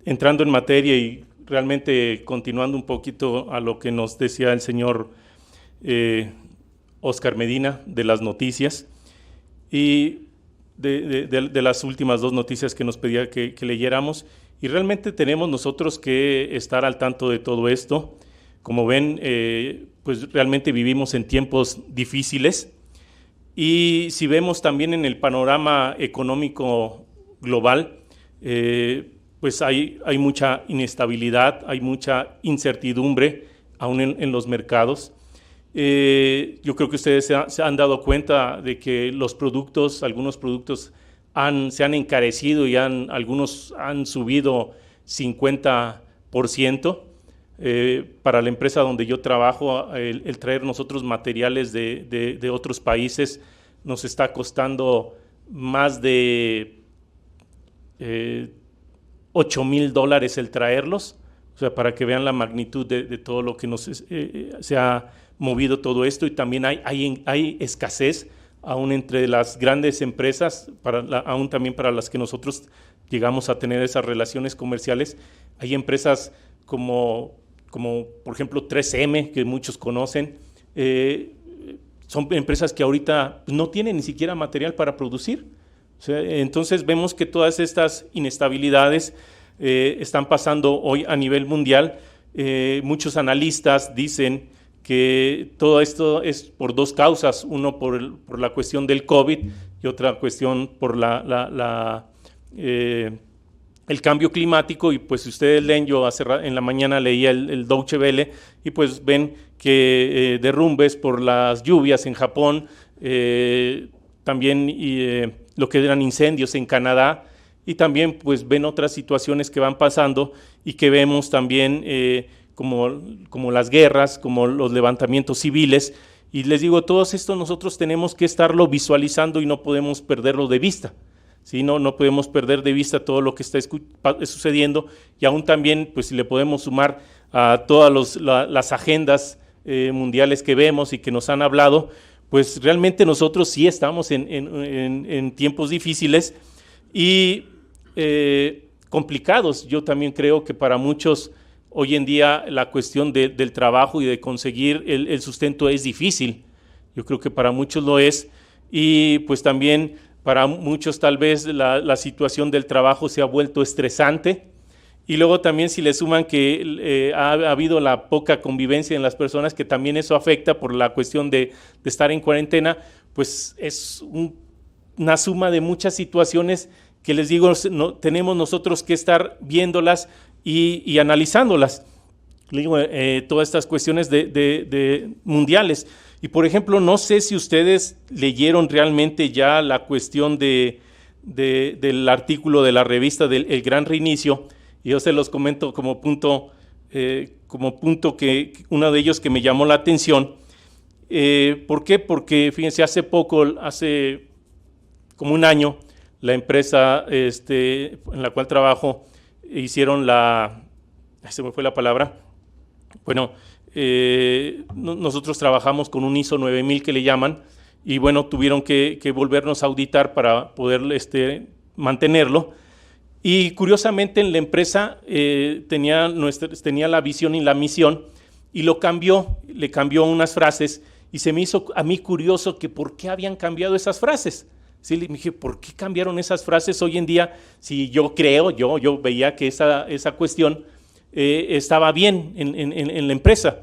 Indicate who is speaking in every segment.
Speaker 1: entrando en materia y realmente continuando un poquito a lo que nos decía el señor Oscar Medina de las noticias y de las últimas dos noticias que nos pedía que leyéramos, y realmente tenemos nosotros que estar al tanto de todo esto. Como ven, pues realmente vivimos en tiempos difíciles, y si vemos también en el panorama económico global, pues hay mucha inestabilidad, hay mucha incertidumbre aún en los mercados. Yo creo que ustedes se han dado cuenta de que los productos, algunos productos se han encarecido y algunos han subido 50%. Para la empresa donde yo trabajo, el traer nosotros materiales de otros países nos está costando más de $8,000 el traerlos. O sea, para que vean la magnitud de todo lo que se ha movido todo esto. Y también hay escasez aún entre las grandes empresas, aún también para las que nosotros llegamos a tener esas relaciones comerciales. Hay empresas como por ejemplo 3M, que muchos conocen. Son empresas que ahorita no tienen ni siquiera material para producir. O sea, entonces vemos que todas estas inestabilidades están pasando hoy a nivel mundial. Muchos analistas dicen que todo esto es por dos causas: uno por la cuestión del COVID y otra cuestión por el cambio climático. Y pues si ustedes leen, yo en la mañana leía el Deutsche Welle, y pues ven que derrumbes por las lluvias en Japón, también lo que eran incendios en Canadá, y también pues ven otras situaciones que van pasando y que vemos también como las guerras, como los levantamientos civiles. Y les digo, todo esto nosotros tenemos que estarlo visualizando y no podemos perderlo de vista. ¿Sí? No podemos perder de vista todo lo que está sucediendo, y aún también, pues si le podemos sumar a todas las agendas mundiales que vemos y que nos han hablado, pues realmente nosotros sí estamos en tiempos difíciles y complicados. Yo también creo que para muchos hoy en día la cuestión del trabajo y de conseguir el sustento es difícil. Yo creo que para muchos lo es, y pues también para muchos tal vez la situación del trabajo se ha vuelto estresante. Y luego también si le suman que ha habido la poca convivencia en las personas, que también eso afecta por la cuestión de estar en cuarentena, pues es una suma de muchas situaciones que les digo, tenemos nosotros que estar viéndolas y analizándolas. Digo, todas estas cuestiones de mundiales. Y por ejemplo, no sé si ustedes leyeron realmente ya la cuestión del artículo de la revista del El Gran Reinicio, y yo se los comento como punto que uno de ellos que me llamó la atención. ¿Por qué? Porque fíjense, hace como un año, la empresa en la cual trabajo hicieron se me fue la palabra. Bueno, nosotros trabajamos con un ISO 9000 que le llaman, y bueno, tuvieron que volvernos a auditar para poder mantenerlo. Y curiosamente en la empresa tenía la visión y la misión, y le cambió unas frases, y se me hizo a mí curioso que por qué habían cambiado esas frases. Sí, me dije, ¿por qué cambiaron esas frases hoy en día? Si yo veía que esa cuestión estaba bien en la empresa.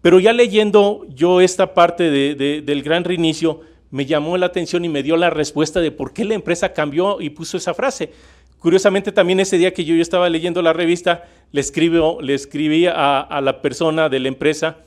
Speaker 1: Pero ya leyendo yo esta parte del Gran Reinicio, me llamó la atención y me dio la respuesta de por qué la empresa cambió y puso esa frase. Curiosamente, también ese día que yo estaba leyendo la revista, le escribí a la persona de la empresa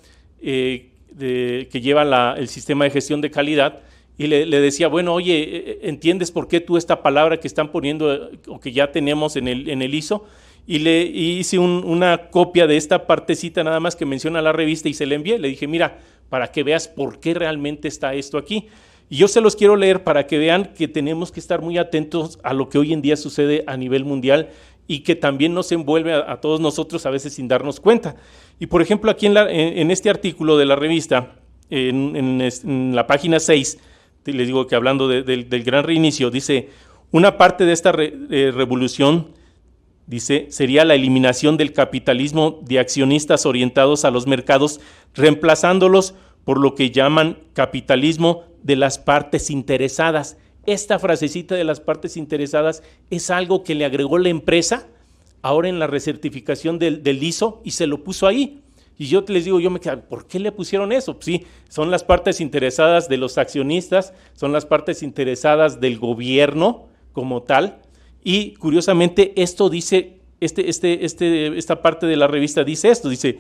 Speaker 1: que lleva el sistema de gestión de calidad, y le decía, bueno, oye, ¿entiendes por qué tú esta palabra que están poniendo o que ya tenemos en el ISO? Y le hice una copia de esta partecita nada más que menciona la revista, y se la envié. Le dije, mira, para que veas por qué realmente está esto aquí. Y yo se los quiero leer para que vean que tenemos que estar muy atentos a lo que hoy en día sucede a nivel mundial, y que también nos envuelve a todos nosotros a veces sin darnos cuenta. Y por ejemplo, aquí en este artículo de la revista, en la página 6, les digo que hablando del Gran Reinicio, dice, una parte de esta revolución dice, sería la eliminación del capitalismo de accionistas orientados a los mercados, reemplazándolos por lo que llaman capitalismo de las partes interesadas. Esta frasecita de las partes interesadas es algo que le agregó la empresa ahora en la recertificación del ISO y se lo puso ahí. Y yo les digo, yo me quedo, ¿por qué le pusieron eso? Pues sí, son las partes interesadas de los accionistas, son las partes interesadas del gobierno como tal. Y curiosamente esto dice, esta parte de la revista dice esto, dice,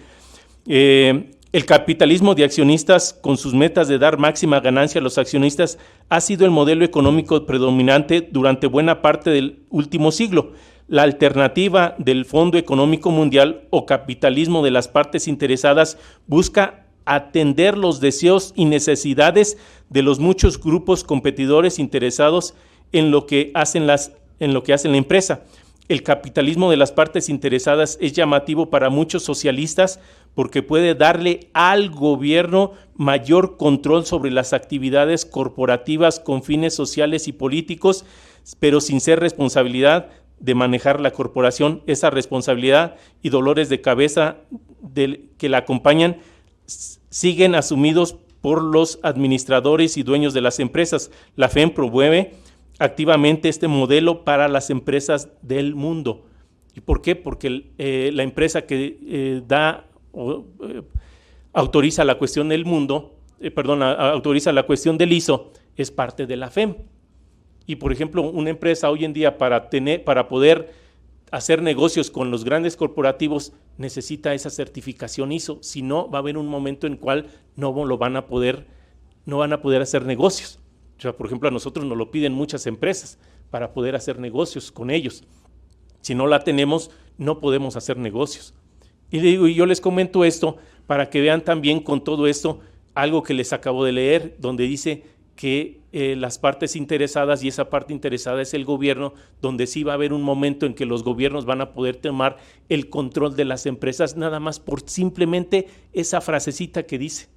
Speaker 1: el capitalismo de accionistas con sus metas de dar máxima ganancia a los accionistas ha sido el modelo económico predominante durante buena parte del último siglo. La alternativa del Fondo Económico Mundial o capitalismo de las partes interesadas busca atender los deseos y necesidades de los muchos grupos competidores interesados en lo que hacen la empresa. El capitalismo de las partes interesadas es llamativo para muchos socialistas porque puede darle al gobierno mayor control sobre las actividades corporativas con fines sociales y políticos, pero sin ser responsabilidad de manejar la corporación. Esa responsabilidad y dolores de cabeza que la acompañan siguen asumidos por los administradores y dueños de las empresas. La FEM promueve activamente este modelo para las empresas del mundo. ¿Y por qué? Porque la empresa que autoriza la cuestión del mundo, autoriza la cuestión del ISO, es parte de la FEM. Y por ejemplo, una empresa hoy en día para poder hacer negocios con los grandes corporativos necesita esa certificación ISO, si no va a haber un momento en el cual no van a poder hacer negocios. O sea, por ejemplo, a nosotros nos lo piden muchas empresas para poder hacer negocios con ellos. Si no la tenemos, no podemos hacer negocios. Y yo les comento esto para que vean también con todo esto algo que les acabo de leer, donde dice que las partes interesadas, y esa parte interesada es el gobierno, donde sí va a haber un momento en que los gobiernos van a poder tomar el control de las empresas, nada más por simplemente esa frasecita que dice.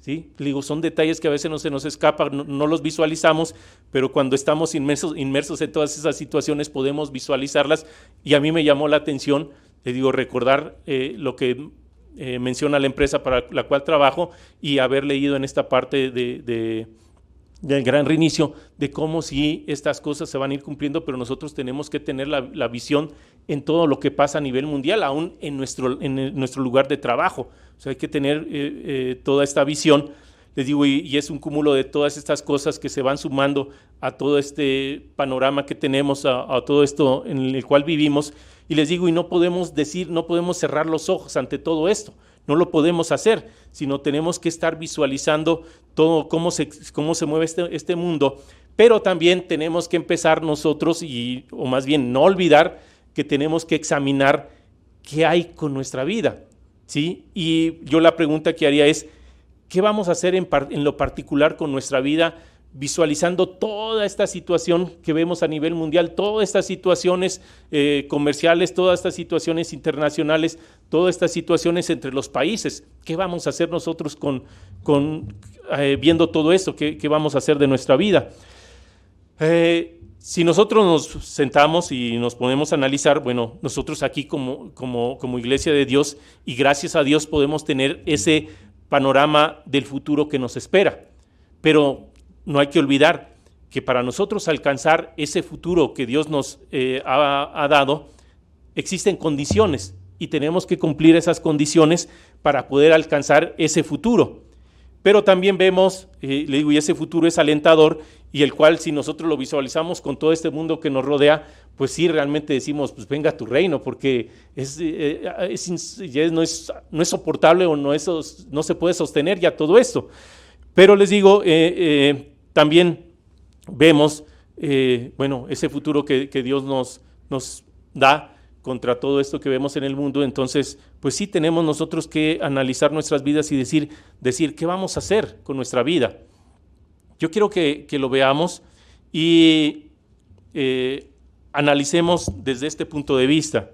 Speaker 1: ¿Sí? Digo, son detalles que a veces no se nos escapan, no los visualizamos, pero cuando estamos inmersos en todas esas situaciones podemos visualizarlas, y a mí me llamó la atención, le digo, recordar lo que menciona la empresa para la cual trabajo y haber leído en esta parte del gran reinicio de cómo sí estas cosas se van a ir cumpliendo, pero nosotros tenemos que tener la visión en todo lo que pasa a nivel mundial, aún en nuestro lugar de trabajo. O sea, hay que tener toda esta visión, les digo, y es un cúmulo de todas estas cosas que se van sumando a todo este panorama que tenemos, a todo esto en el cual vivimos. Y les digo, y no podemos cerrar los ojos ante todo esto, no lo podemos hacer, sino tenemos que estar visualizando todo cómo se mueve este mundo, pero también tenemos que empezar nosotros, o más bien no olvidar que tenemos que examinar qué hay con nuestra vida, ¿sí? Y yo la pregunta que haría es, ¿qué vamos a hacer en lo particular con nuestra vida, visualizando toda esta situación que vemos a nivel mundial, todas estas situaciones comerciales, todas estas situaciones internacionales, todas estas situaciones entre los países? ¿Qué vamos a hacer nosotros viendo todo esto? ¿Qué vamos a hacer de nuestra vida? Si nosotros nos sentamos y nos ponemos a analizar, bueno, nosotros aquí como Iglesia de Dios, y gracias a Dios podemos tener ese panorama del futuro que nos espera, pero no hay que olvidar que para nosotros alcanzar ese futuro que Dios nos ha dado, existen condiciones y tenemos que cumplir esas condiciones para poder alcanzar ese futuro. Pero también vemos, le digo, y ese futuro es alentador, y el cual si nosotros lo visualizamos con todo este mundo que nos rodea, pues sí, realmente decimos, pues venga a tu reino, porque no es soportable o no se puede sostener ya todo esto. Pero les digo, también vemos, ese futuro que Dios nos da contra todo esto que vemos en el mundo. Entonces, pues sí tenemos nosotros que analizar nuestras vidas y decir qué vamos a hacer con nuestra vida. Yo quiero que lo veamos y analicemos desde este punto de vista.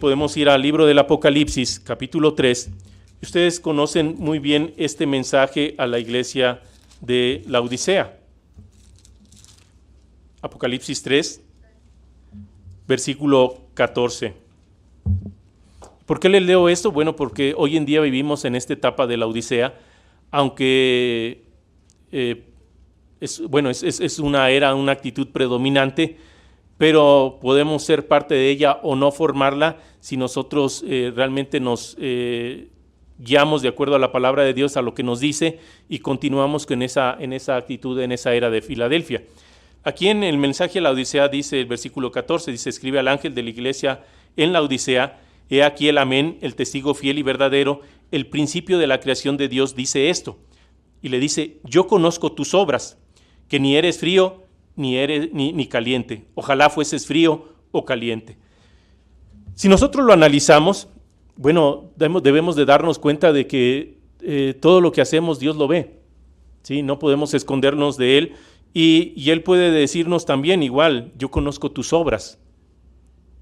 Speaker 1: Podemos ir al libro del Apocalipsis, capítulo 3. Ustedes conocen muy bien este mensaje a la iglesia de Laodicea. Apocalipsis 3. versículo 14. ¿Por qué les leo esto? Bueno, porque hoy en día vivimos en esta etapa de la Odisea, aunque es una era, una actitud predominante, pero podemos ser parte de ella o no formarla si nosotros realmente nos guiamos de acuerdo a la palabra de Dios, a lo que nos dice, y continuamos en esa actitud, en esa era de Filadelfia. Aquí en el mensaje a la Odisea dice el versículo 14, dice: escribe al ángel de la iglesia en la Odisea, he aquí el amén, el testigo fiel y verdadero, el principio de la creación de Dios dice esto. Y le dice: yo conozco tus obras, que ni eres frío ni caliente. Ojalá fueses frío o caliente. Si nosotros lo analizamos, bueno, debemos de darnos cuenta de que todo lo que hacemos Dios lo ve, ¿sí? No podemos escondernos de Él, y Él puede decirnos también igual: yo conozco tus obras.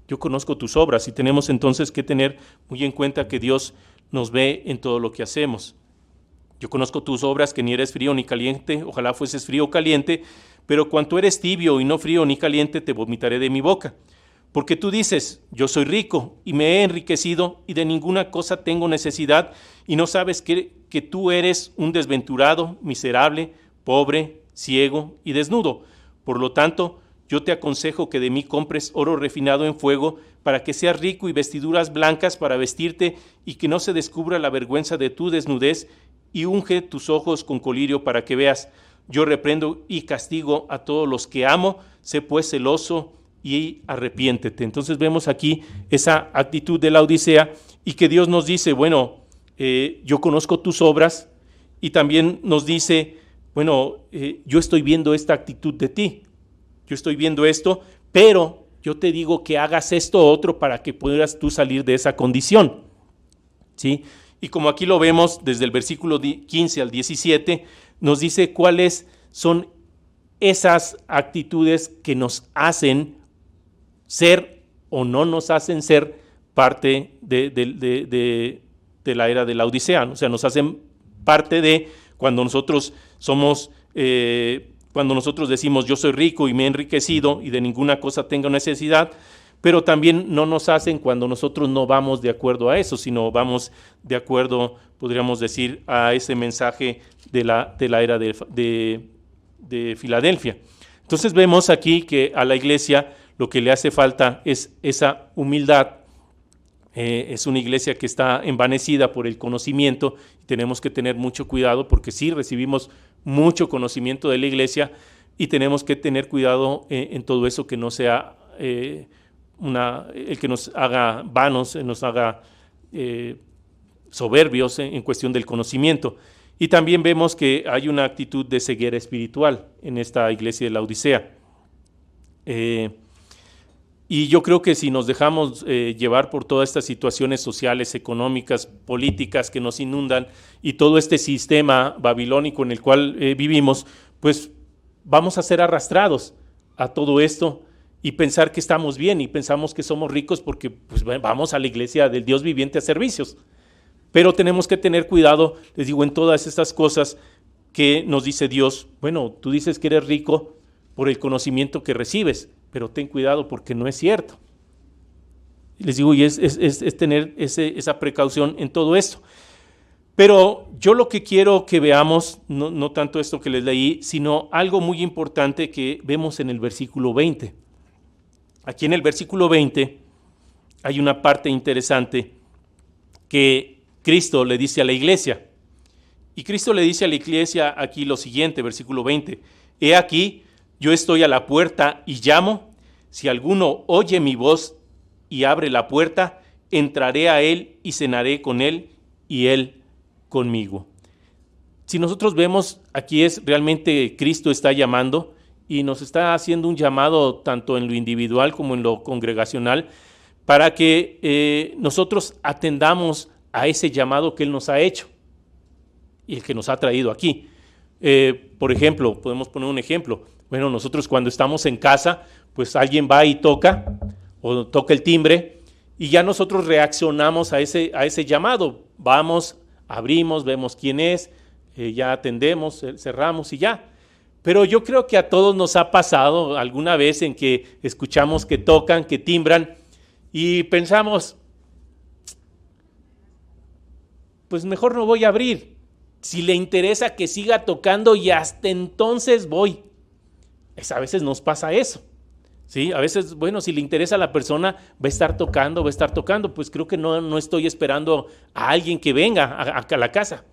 Speaker 1: Yo conozco tus obras, y tenemos entonces que tener muy en cuenta que Dios nos ve en todo lo que hacemos. Yo conozco tus obras, que ni eres frío ni caliente, ojalá fueses frío o caliente, pero cuanto eres tibio y no frío ni caliente, te vomitaré de mi boca. Porque tú dices: yo soy rico y me he enriquecido y de ninguna cosa tengo necesidad, y no sabes que tú eres un desventurado, miserable, pobre, ciego y desnudo. Por lo tanto, yo te aconsejo que de mí compres oro refinado en fuego, para que seas rico, y vestiduras blancas para vestirte, y que no se descubra la vergüenza de tu desnudez, y unge tus ojos con colirio para que veas. Yo reprendo y castigo a todos los que amo, sé pues celoso y arrepiéntete. Entonces vemos aquí esa actitud de la Odisea, y que Dios nos dice: bueno, yo conozco tus obras, y también nos dice: bueno, yo estoy viendo esta actitud de ti. Yo estoy viendo esto, pero yo te digo que hagas esto otro para que puedas tú salir de esa condición, ¿sí? Y como aquí lo vemos desde el versículo 15 al 17, nos dice cuáles son esas actitudes que nos hacen ser o no nos hacen ser parte de la era de la Odisea. O sea, nos hacen parte de cuando nosotros somos... cuando nosotros decimos: yo soy rico y me he enriquecido y de ninguna cosa tengo necesidad, pero también no nos hacen cuando nosotros no vamos de acuerdo a eso, sino vamos de acuerdo, podríamos decir, a ese mensaje de la era de Filadelfia. Entonces vemos aquí que a la iglesia lo que le hace falta es esa humildad. Es una iglesia que está envanecida por el conocimiento, y tenemos que tener mucho cuidado, porque sí recibimos mucho conocimiento de la iglesia, y tenemos que tener cuidado en todo eso, que no sea el que nos haga vanos, nos haga soberbios en cuestión del conocimiento. Y también vemos que hay una actitud de ceguera espiritual en esta iglesia de la Odisea. Y yo creo que si nos dejamos llevar por todas estas situaciones sociales, económicas, políticas que nos inundan, y todo este sistema babilónico en el cual vivimos, pues vamos a ser arrastrados a todo esto y pensar que estamos bien, y pensamos que somos ricos porque pues, vamos a la iglesia del Dios viviente a servicios. Pero tenemos que tener cuidado, les digo, en todas estas cosas que nos dice Dios. Bueno, tú dices que eres rico por el conocimiento que recibes, pero ten cuidado, porque no es cierto. Les digo, y es tener esa precaución en todo esto. Pero yo lo que quiero que veamos, no tanto esto que les leí, sino algo muy importante que vemos en el versículo 20. Aquí en el versículo 20 hay una parte interesante que Cristo le dice a la iglesia. Y Cristo le dice a la iglesia aquí lo siguiente, versículo 20: he aquí, yo estoy a la puerta y llamo. Si alguno oye mi voz y abre la puerta, entraré a él y cenaré con él y él conmigo. Si nosotros vemos, aquí es realmente Cristo está llamando, y nos está haciendo un llamado tanto en lo individual como en lo congregacional, para que nosotros atendamos a ese llamado que Él nos ha hecho y el que nos ha traído aquí. Por ejemplo, podemos poner un ejemplo. Bueno, nosotros cuando estamos en casa, pues alguien va y toca, o toca el timbre, y ya nosotros reaccionamos a ese llamado. Vamos, abrimos, vemos quién es, ya atendemos, cerramos y ya. Pero yo creo que a todos nos ha pasado alguna vez en que escuchamos que tocan, que timbran y pensamos, pues mejor no voy a abrir. Si le interesa que siga tocando y hasta entonces voy. A veces nos pasa eso. ¿Sí? A veces, bueno, si le interesa a la persona, va a estar tocando, pues creo que no estoy esperando a alguien que venga a la casa.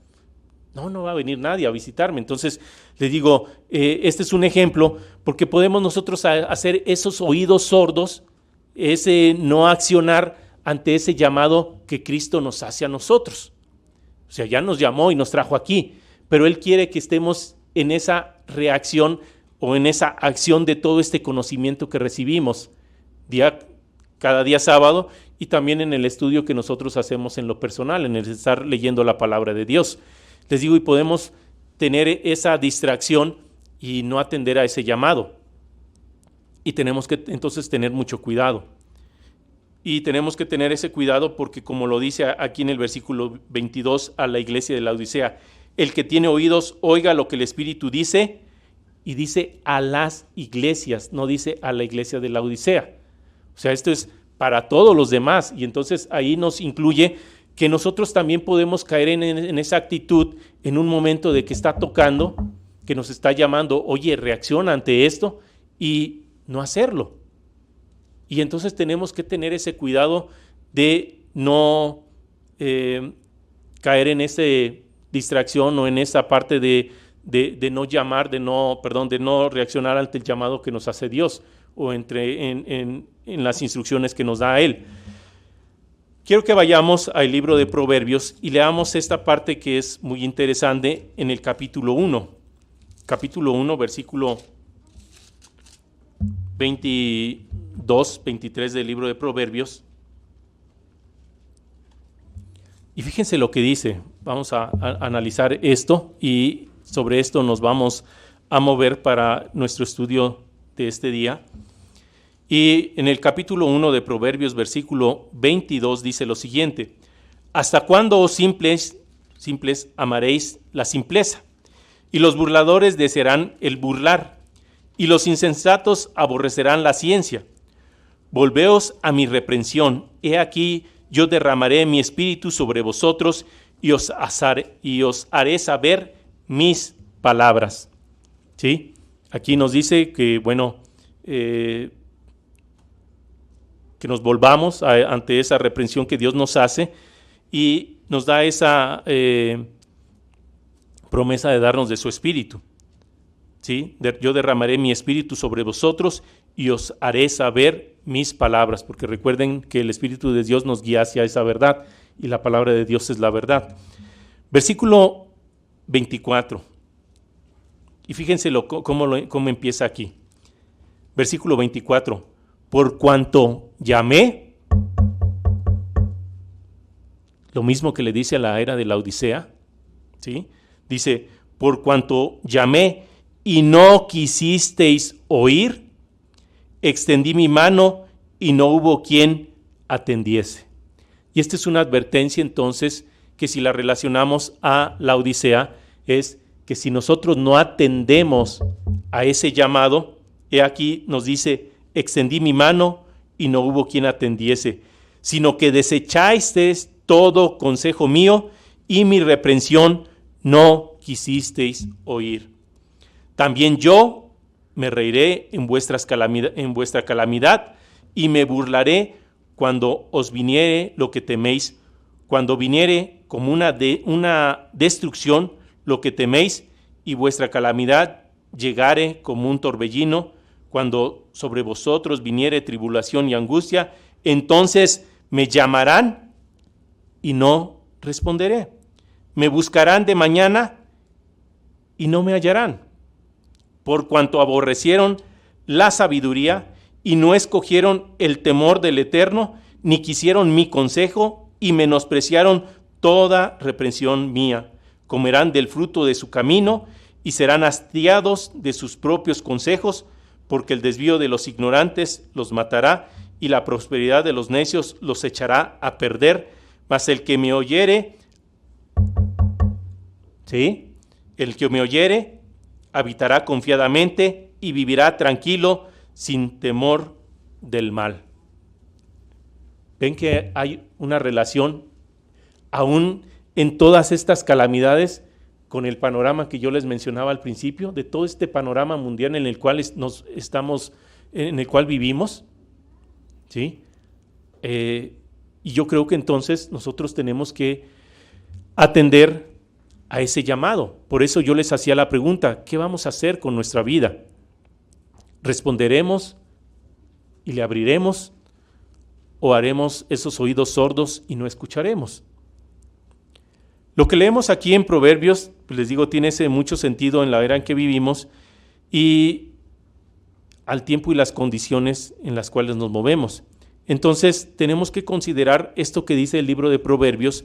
Speaker 1: No va a venir nadie a visitarme. Entonces, les digo, este es un ejemplo, porque podemos nosotros hacer esos oídos sordos, ese no accionar ante ese llamado que Cristo nos hace a nosotros. O sea, ya nos llamó y nos trajo aquí, pero Él quiere que estemos en esa reacción o en esa acción de todo este conocimiento que recibimos cada día sábado, y también en el estudio que nosotros hacemos en lo personal, en el estar leyendo la palabra de Dios. Les digo, y podemos tener esa distracción y no atender a ese llamado. Y tenemos que entonces tener mucho cuidado. Y tenemos que tener ese cuidado porque, como lo dice aquí en el versículo 22 a la iglesia de la Odisea, el que tiene oídos, oiga lo que el Espíritu dice, y dice a las iglesias, no dice a la iglesia de la Odisea. O sea, esto es para todos los demás, y entonces ahí nos incluye que nosotros también podemos caer en esa actitud en un momento de que está tocando, que nos está llamando, oye, reacciona ante esto, y no hacerlo. Y entonces tenemos que tener ese cuidado de no caer en esa distracción o en esa parte de no llamar, de no reaccionar ante el llamado que nos hace Dios o en las instrucciones que nos da Él. Quiero que vayamos al libro de Proverbios y leamos esta parte que es muy interesante en el capítulo 1. Capítulo 1, versículo 22, 23 del libro de Proverbios. Y fíjense lo que dice. Vamos a analizar esto y sobre esto nos vamos a mover para nuestro estudio de este día. Y en el capítulo 1 de Proverbios, versículo 22, dice lo siguiente: ¿Hasta cuándo, oh simples, amaréis la simpleza? Y los burladores desearán el burlar, y los insensatos aborrecerán la ciencia. Volveos a mi reprensión, he aquí yo derramaré mi espíritu sobre vosotros, y os haré saber mis palabras. ¿Sí? Aquí nos dice que, bueno, que nos volvamos ante esa reprensión que Dios nos hace, y nos da esa promesa de darnos de su espíritu. ¿Sí? Yo derramaré mi espíritu sobre vosotros y os haré saber mis palabras, porque recuerden que el Espíritu de Dios nos guía hacia esa verdad y la palabra de Dios es la verdad. Versículo 24. Y fíjense cómo empieza aquí. Versículo 24. Por cuanto llamé, lo mismo que le dice a la era de la Odisea, ¿sí? Dice, por cuanto llamé y no quisisteis oír, extendí mi mano y no hubo quien atendiese. Y esta es una advertencia entonces que, si la relacionamos a la Odisea, es que si nosotros no atendemos a ese llamado, he aquí nos dice, extendí mi mano y no hubo quien atendiese, sino que desechasteis todo consejo mío y mi reprensión no quisisteis oír. También yo me reiré en vuestra calamidad y me burlaré cuando os viniere lo que teméis, cuando viniere como una destrucción lo que teméis, y vuestra calamidad llegare como un torbellino, cuando sobre vosotros viniere tribulación y angustia, entonces me llamarán y no responderé. Me buscarán de mañana y no me hallarán, por cuanto aborrecieron la sabiduría y no escogieron el temor del Eterno, ni quisieron mi consejo y menospreciaron toda reprensión mía. Comerán del fruto de su camino y serán hastiados de sus propios consejos, porque el desvío de los ignorantes los matará y la prosperidad de los necios los echará a perder. Mas el que me oyere, ¿sí? El que me oyere habitará confiadamente y vivirá tranquilo sin temor del mal. Ven que hay una relación aún en todas estas calamidades con el panorama que yo les mencionaba al principio, de todo este panorama mundial en el cual en el cual vivimos, ¿sí? Y yo creo que entonces nosotros tenemos que atender a ese llamado. Por eso yo les hacía la pregunta, ¿qué vamos a hacer con nuestra vida? ¿Responderemos y le abriremos o haremos esos oídos sordos y no escucharemos? Lo que leemos aquí en Proverbios, pues les digo, tiene mucho sentido en la era en que vivimos y al tiempo y las condiciones en las cuales nos movemos. Entonces tenemos que considerar esto que dice el libro de Proverbios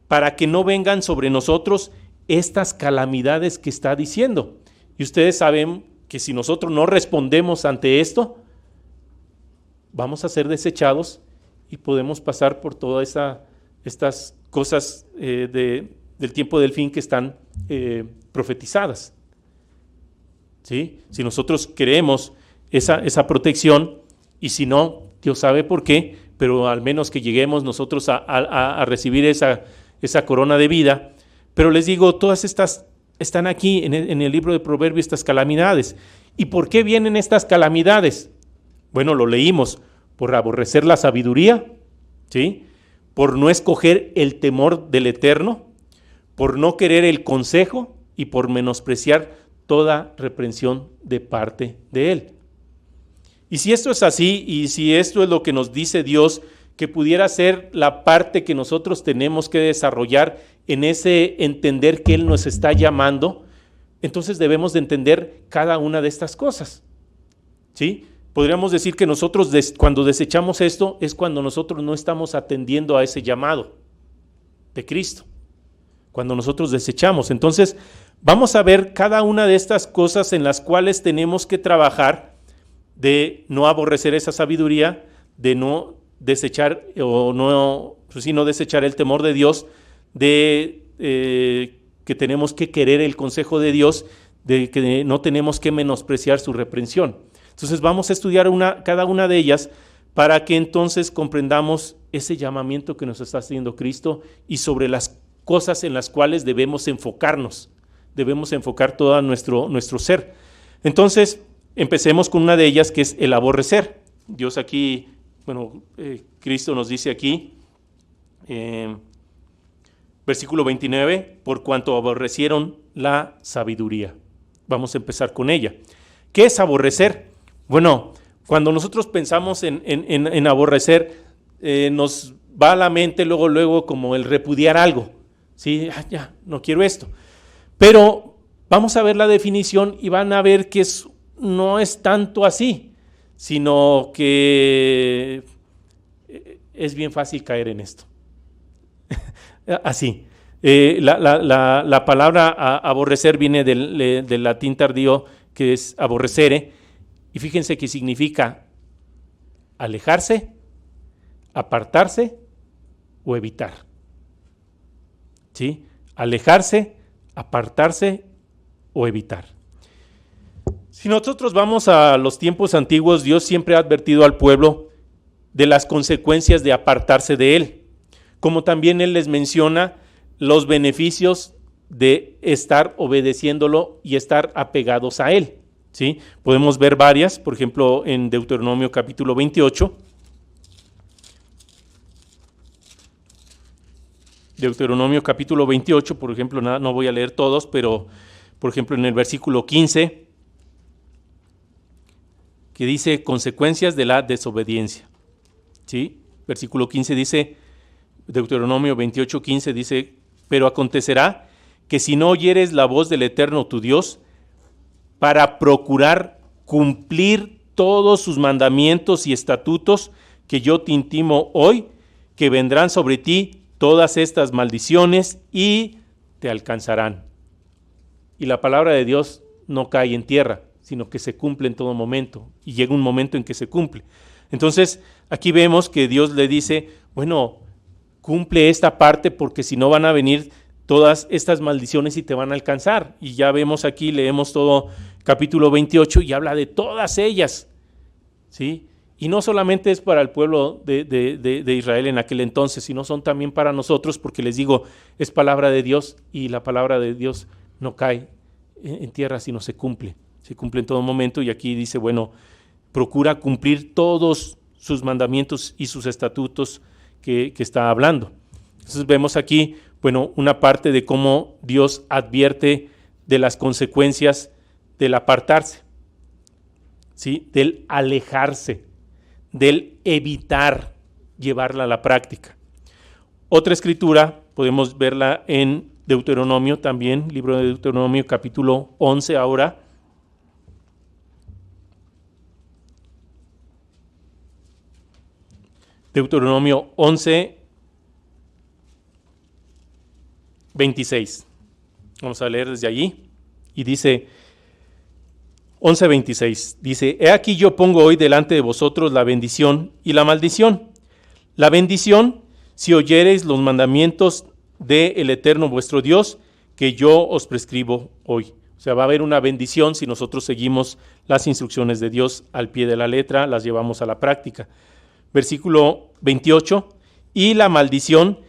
Speaker 1: para que no vengan sobre nosotros estas calamidades que está diciendo. Y ustedes saben que si nosotros no respondemos ante esto, vamos a ser desechados y podemos pasar por todas estas cosas del tiempo del fin que están profetizadas. ¿Sí? Si nosotros queremos esa protección, y si no, Dios sabe por qué, pero al menos que lleguemos nosotros a recibir esa corona de vida. Pero les digo, todas estas están aquí en el libro de Proverbios, estas calamidades. ¿Y por qué vienen estas calamidades? Bueno, lo leímos, por aborrecer la sabiduría, ¿sí? Por no escoger el temor del Eterno, por no querer el consejo y por menospreciar toda reprensión de parte de Él. Y si esto es así, y si esto es lo que nos dice Dios, que pudiera ser la parte que nosotros tenemos que desarrollar en ese entender que Él nos está llamando, entonces debemos de entender cada una de estas cosas, ¿sí? Podríamos decir que nosotros cuando desechamos esto es cuando nosotros no estamos atendiendo a ese llamado de Cristo, cuando nosotros desechamos. Entonces vamos a ver cada una de estas cosas en las cuales tenemos que trabajar, de no aborrecer esa sabiduría, de no desechar no desechar el temor de Dios, de que tenemos que querer el consejo de Dios, de que no tenemos que menospreciar su reprensión. Entonces vamos a estudiar cada una de ellas para que entonces comprendamos ese llamamiento que nos está haciendo Cristo y sobre las cosas en las cuales debemos enfocarnos, debemos enfocar todo nuestro ser. Entonces empecemos con una de ellas, que es el aborrecer. Dios aquí, Cristo nos dice aquí, versículo 29, por cuanto aborrecieron la sabiduría. Vamos a empezar con ella. ¿Qué es aborrecer? Bueno, cuando nosotros pensamos en aborrecer, nos va a la mente luego como el repudiar algo. ¿Sí? Ya, no quiero esto. Pero vamos a ver la definición y van a ver que no es tanto así, sino que es bien fácil caer en esto. Así. La palabra aborrecer viene del latín tardío, que es aborrecere, y fíjense que significa alejarse, apartarse o evitar. ¿Sí? Alejarse, apartarse o evitar. Si nosotros vamos a los tiempos antiguos, Dios siempre ha advertido al pueblo de las consecuencias de apartarse de Él, como también Él les menciona los beneficios de estar obedeciéndolo y estar apegados a Él. ¿Sí? Podemos ver varias, por ejemplo, en Deuteronomio capítulo 28. Deuteronomio capítulo 28, por ejemplo, no voy a leer todos, pero por ejemplo en el versículo 15, que dice consecuencias de la desobediencia. ¿Sí? Versículo 15 dice, Deuteronomio 28, 15 dice, pero acontecerá que si no oyeres la voz del Eterno tu Dios, para procurar cumplir todos sus mandamientos y estatutos que yo te intimo hoy, que vendrán sobre ti todas estas maldiciones y te alcanzarán. Y la palabra de Dios no cae en tierra, sino que se cumple en todo momento, y llega un momento en que se cumple. Entonces, aquí vemos que Dios le dice, bueno, cumple esta parte porque si no van a venir todas estas maldiciones y te van a alcanzar. Y ya vemos aquí, leemos todo capítulo 28 y habla de todas ellas, ¿sí? Y no solamente es para el pueblo de Israel en aquel entonces, sino son también para nosotros, porque les digo, es palabra de Dios y la palabra de Dios no cae en tierra, sino se cumple en todo momento. Y aquí dice, bueno, procura cumplir todos sus mandamientos y sus estatutos que está hablando. Entonces vemos aquí, bueno, una parte de cómo Dios advierte de las consecuencias del apartarse, ¿sí? Del alejarse, del evitar llevarla a la práctica. Otra escritura, podemos verla en Deuteronomio también, libro de Deuteronomio capítulo 11 ahora. Deuteronomio 11, 26. Vamos a leer desde allí. Y dice, 11:26, dice, he aquí yo pongo hoy delante de vosotros la bendición y la maldición. La bendición, si oyereis los mandamientos del Eterno vuestro Dios, que yo os prescribo hoy. O sea, va a haber una bendición si nosotros seguimos las instrucciones de Dios al pie de la letra, las llevamos a la práctica. Versículo 28, y la maldición,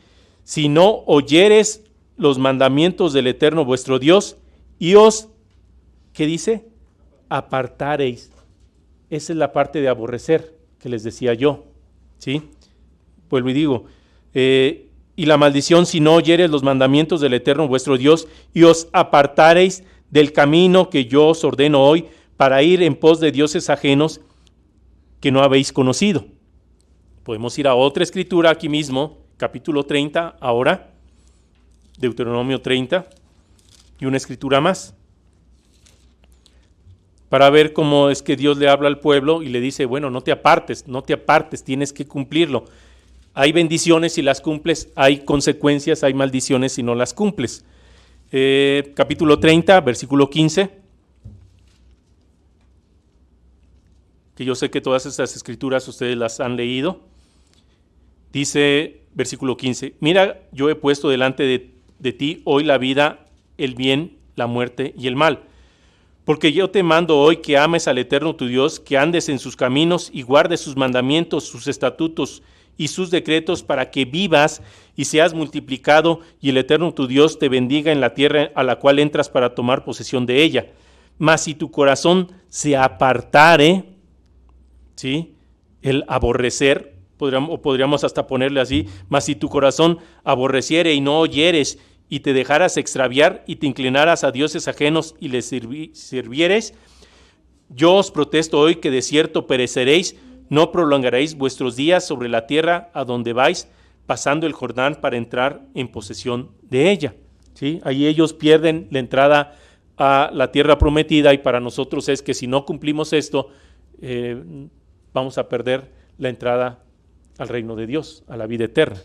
Speaker 1: si no oyeres los mandamientos del Eterno vuestro Dios, y os, ¿qué dice? Apartareis. Esa es la parte de aborrecer que les decía yo, ¿sí? Vuelvo y digo, y la maldición, si no oyeres los mandamientos del Eterno vuestro Dios, y os apartareis del camino que yo os ordeno hoy, para ir en pos de dioses ajenos que no habéis conocido. Podemos ir a otra escritura aquí mismo, capítulo 30, ahora, Deuteronomio 30, y una escritura más, para ver cómo es que Dios le habla al pueblo y le dice, bueno, no te apartes, tienes que cumplirlo. Hay bendiciones si las cumples, hay consecuencias, hay maldiciones si no las cumples. Capítulo 30, versículo 15, que yo sé que todas estas escrituras ustedes las han leído. Dice, versículo 15, mira, yo he puesto delante de ti hoy la vida, el bien, la muerte y el mal. Porque yo te mando hoy que ames al Eterno tu Dios, que andes en sus caminos y guardes sus mandamientos, sus estatutos y sus decretos, para que vivas y seas multiplicado, y el Eterno tu Dios te bendiga en la tierra a la cual entras para tomar posesión de ella. Mas si tu corazón se apartare, ¿sí? El aborrecer, podríamos hasta ponerle así, mas si tu corazón aborreciere y no oyeres, y te dejaras extraviar y te inclinaras a dioses ajenos y les sirvieres, yo os protesto hoy que de cierto pereceréis, no prolongaréis vuestros días sobre la tierra a donde vais, pasando el Jordán para entrar en posesión de ella. ¿Sí? Ahí ellos pierden la entrada a la tierra prometida, y para nosotros es que si no cumplimos esto, vamos a perder la entrada al reino de Dios, a la vida eterna.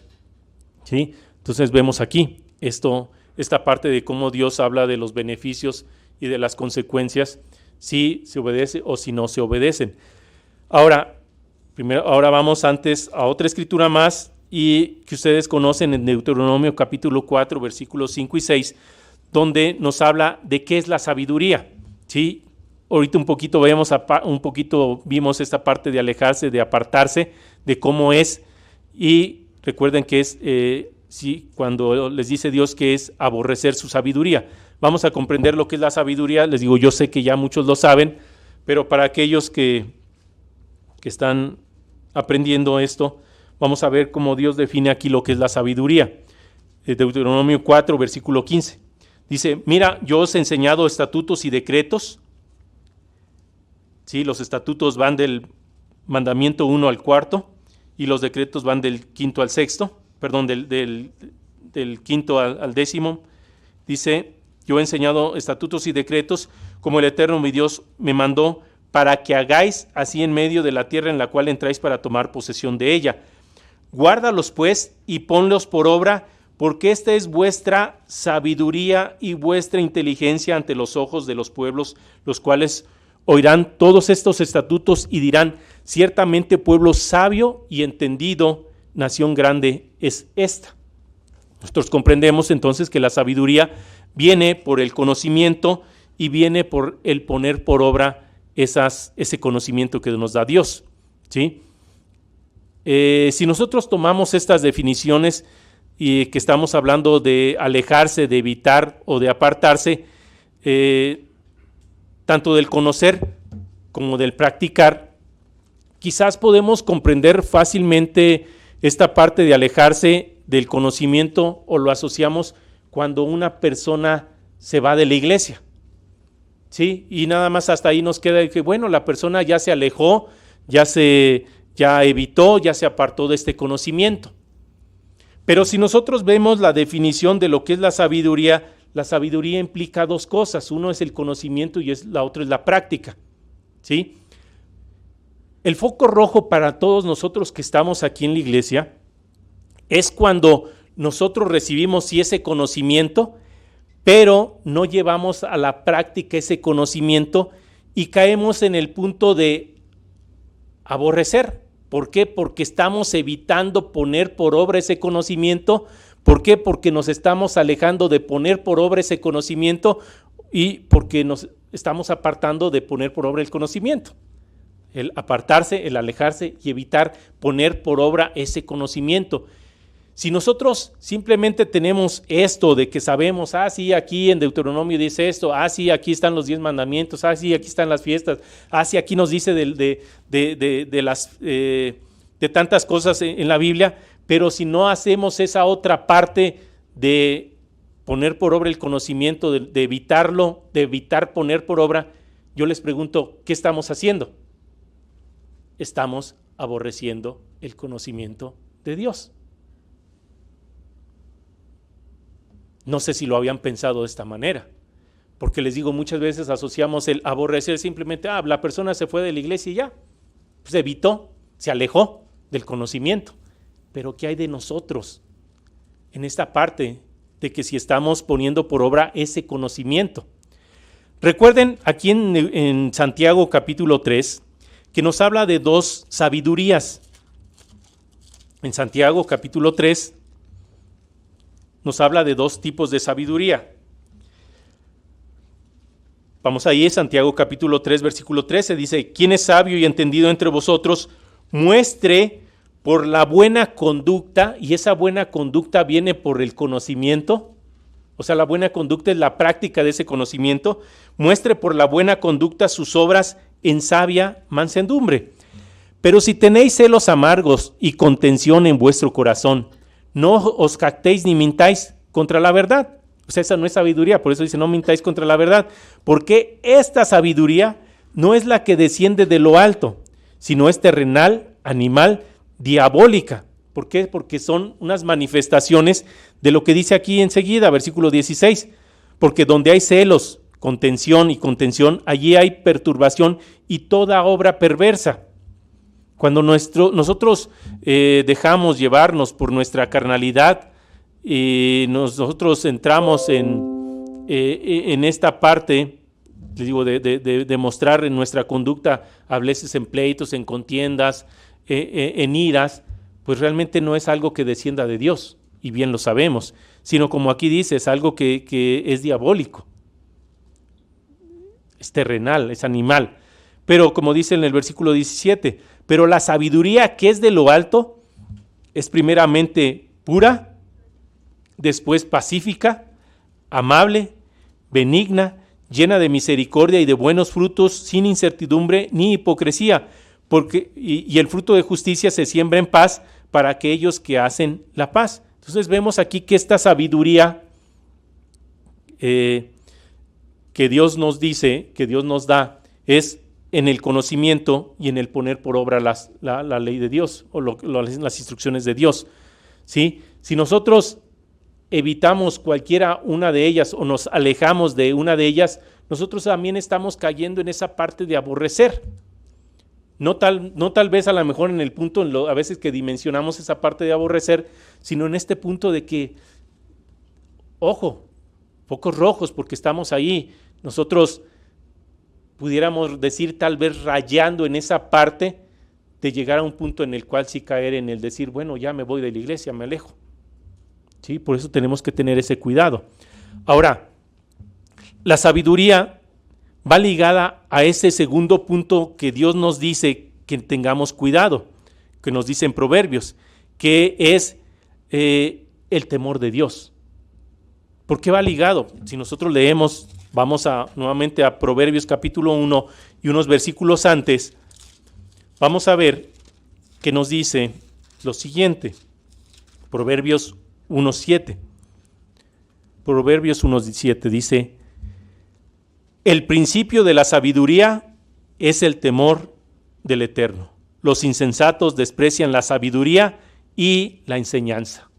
Speaker 1: ¿Sí? Entonces vemos aquí esta parte de cómo Dios habla de los beneficios y de las consecuencias si se obedece o si no se obedecen. Ahora vamos antes a otra escritura más, y que ustedes conocen en Deuteronomio capítulo 4, versículos 5 y 6, donde nos habla de qué es la sabiduría. ¿Sí? Ahorita vimos esta parte de alejarse, de apartarse, de cómo es, y recuerden que es cuando les dice Dios que es aborrecer su sabiduría. Vamos a comprender lo que es la sabiduría. Les digo, yo sé que ya muchos lo saben, pero para aquellos que están aprendiendo esto, vamos a ver cómo Dios define aquí lo que es la sabiduría. Deuteronomio 4, versículo 15. Dice, mira, yo os he enseñado estatutos y decretos. Sí, los estatutos van del mandamiento 1 al 4, y los decretos van del 5 al 6, del 5 al 10. Dice, yo he enseñado estatutos y decretos como el Eterno mi Dios me mandó, para que hagáis así en medio de la tierra en la cual entráis para tomar posesión de ella. Guárdalos pues y ponlos por obra, porque esta es vuestra sabiduría y vuestra inteligencia ante los ojos de los pueblos, los cuales oirán todos estos estatutos y dirán, ciertamente pueblo sabio y entendido, nación grande es esta. Nosotros comprendemos entonces que la sabiduría viene por el conocimiento y viene por el poner por obra ese conocimiento que nos da Dios, ¿sí? Si nosotros tomamos estas definiciones y que estamos hablando de alejarse, de evitar o de apartarse, tanto del conocer como del practicar, quizás podemos comprender fácilmente esta parte de alejarse del conocimiento, o lo asociamos cuando una persona se va de la iglesia, ¿sí? Y nada más hasta ahí nos queda que, bueno, la persona ya se alejó, ya evitó, ya se apartó de este conocimiento. Pero si nosotros vemos la definición de lo que es la sabiduría implica dos cosas. Uno es el conocimiento y la otra es la práctica, ¿sí? El foco rojo para todos nosotros que estamos aquí en la iglesia es cuando nosotros recibimos sí ese conocimiento, pero no llevamos a la práctica ese conocimiento y caemos en el punto de aborrecer. ¿Por qué? Porque estamos evitando poner por obra ese conocimiento. ¿Por qué? Porque nos estamos alejando de poner por obra ese conocimiento y porque nos estamos apartando de poner por obra el conocimiento. El apartarse, el alejarse y evitar poner por obra ese conocimiento. Si nosotros simplemente tenemos esto de que sabemos, sí, aquí en Deuteronomio dice esto, sí, aquí están los 10 mandamientos, sí, aquí están las fiestas, sí, aquí nos dice de tantas cosas en la Biblia, pero si no hacemos esa otra parte de poner por obra el conocimiento, de evitarlo, de evitar poner por obra, yo les pregunto, ¿qué estamos haciendo? Estamos aborreciendo el conocimiento de Dios. No sé si lo habían pensado de esta manera, porque les digo, muchas veces asociamos el aborrecer simplemente, la persona se fue de la iglesia y ya, pues evitó, se alejó del conocimiento. Pero ¿qué hay de nosotros en esta parte de que si estamos poniendo por obra ese conocimiento? Recuerden aquí en Santiago capítulo 3, que nos habla de dos sabidurías. En Santiago capítulo 3 nos habla de dos tipos de sabiduría. Vamos ahí, Santiago capítulo 3, versículo 13, dice: ¿Quién es sabio y entendido entre vosotros? Muestre por la buena conducta, y esa buena conducta viene por el conocimiento, o sea, la buena conducta es la práctica de ese conocimiento. Muestre por la buena conducta sus obras en sabia mansedumbre. Pero si tenéis celos amargos y contención en vuestro corazón, no os jactéis ni mintáis contra la verdad. O sea, esa no es sabiduría, por eso dice no mintáis contra la verdad, porque esta sabiduría no es la que desciende de lo alto, sino es terrenal, animal, diabólica. ¿Por qué? Porque son unas manifestaciones de lo que dice aquí enseguida, versículo 16, porque donde hay celos, contención y contención, allí hay perturbación y toda obra perversa. Cuando nosotros dejamos llevarnos por nuestra carnalidad y nosotros entramos en esta parte, les digo, de mostrar en nuestra conducta, a veces en pleitos, en contiendas, en iras, pues realmente no es algo que descienda de Dios, y bien lo sabemos, sino como aquí dice, es algo que es diabólico, es terrenal, es animal. Pero como dice en el versículo 17, pero la sabiduría que es de lo alto es primeramente pura, después pacífica, amable, benigna, llena de misericordia y de buenos frutos, sin incertidumbre ni hipocresía, y el fruto de justicia se siembra en paz para aquellos que hacen la paz. Entonces vemos aquí que esta sabiduría que Dios nos dice, que Dios nos da, es en el conocimiento y en el poner por obra la ley de Dios o las instrucciones de Dios, ¿sí? Si nosotros evitamos cualquiera una de ellas o nos alejamos de una de ellas, nosotros también estamos cayendo en esa parte de aborrecer. No tal vez a lo mejor en el punto, a veces que dimensionamos esa parte de aborrecer, sino en este punto de que, ojo, focos rojos, porque estamos ahí. Nosotros pudiéramos decir tal vez rayando en esa parte de llegar a un punto en el cual sí caer en el decir, bueno, ya me voy de la iglesia, me alejo. ¿sí? Por eso tenemos que tener ese cuidado. Ahora, la sabiduría va ligada a ese segundo punto que Dios nos dice que tengamos cuidado, que nos dice en Proverbios, que es el temor de Dios. ¿Por qué va ligado? Si nosotros leemos, vamos nuevamente a Proverbios capítulo 1 y unos versículos antes, vamos a ver que nos dice lo siguiente. Proverbios 1:7. Proverbios 1:7 dice: el principio de la sabiduría es el temor del Eterno. Los insensatos desprecian la sabiduría y la enseñanza.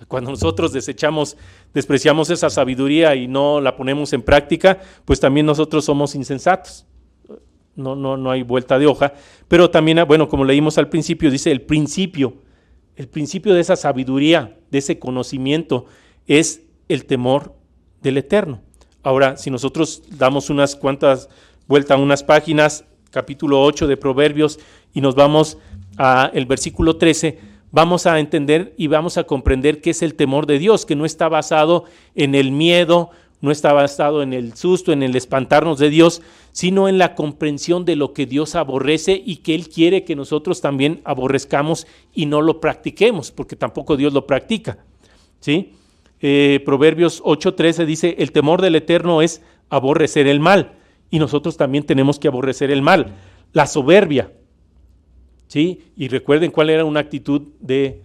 Speaker 1: Cuando nosotros despreciamos esa sabiduría y no la ponemos en práctica, pues también nosotros somos insensatos. No hay vuelta de hoja. Pero también, bueno, como leímos al principio, dice el principio de esa sabiduría, de ese conocimiento, es el temor del Eterno. Ahora, si nosotros damos unas cuantas vueltas a unas páginas, capítulo 8 de Proverbios, y nos vamos al versículo 13, vamos a entender y vamos a comprender qué es el temor de Dios, que no está basado en el miedo, no está basado en el susto, en el espantarnos de Dios, sino en la comprensión de lo que Dios aborrece y que Él quiere que nosotros también aborrezcamos y no lo practiquemos, porque tampoco Dios lo practica, ¿sí? Proverbios 8:13 dice: el temor del Eterno es aborrecer el mal, y nosotros también tenemos que aborrecer el mal. La soberbia, ¿sí? Y recuerden cuál era una actitud de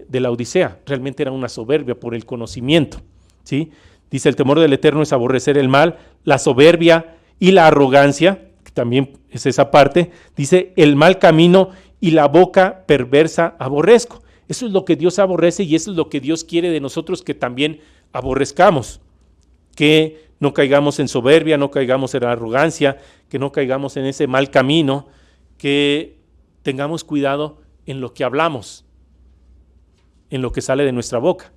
Speaker 1: la Odisea, realmente era una soberbia por el conocimiento, ¿sí? Dice: el temor del Eterno es aborrecer el mal, la soberbia y la arrogancia, que también es esa parte, dice: el mal camino y la boca perversa aborrezco. Eso es lo que Dios aborrece y eso es lo que Dios quiere de nosotros, que también aborrezcamos, que no caigamos en soberbia, no caigamos en arrogancia, que no caigamos en ese mal camino, que tengamos cuidado en lo que hablamos, en lo que sale de nuestra boca,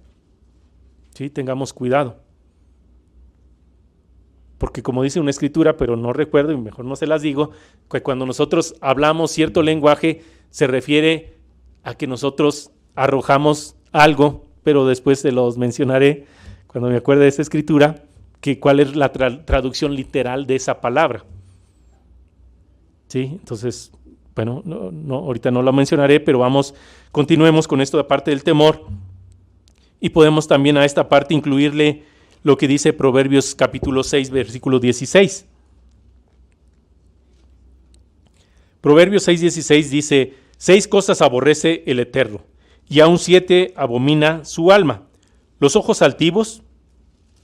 Speaker 1: ¿sí? Tengamos cuidado. Porque como dice una escritura, pero no recuerdo y mejor no se las digo, que cuando nosotros hablamos cierto lenguaje se refiere a que nosotros arrojamos algo, pero después se los mencionaré cuando me acuerde de esa escritura, que cuál es la traducción literal de esa palabra. ¿Sí? Entonces, bueno, ahorita no lo mencionaré, pero continuemos con esto de parte del temor, y podemos también a esta parte incluirle lo que dice Proverbios capítulo 6, versículo 16. Proverbios 6:16 dice: 6 cosas aborrece el Eterno, y aún 7 abomina su alma: los ojos altivos,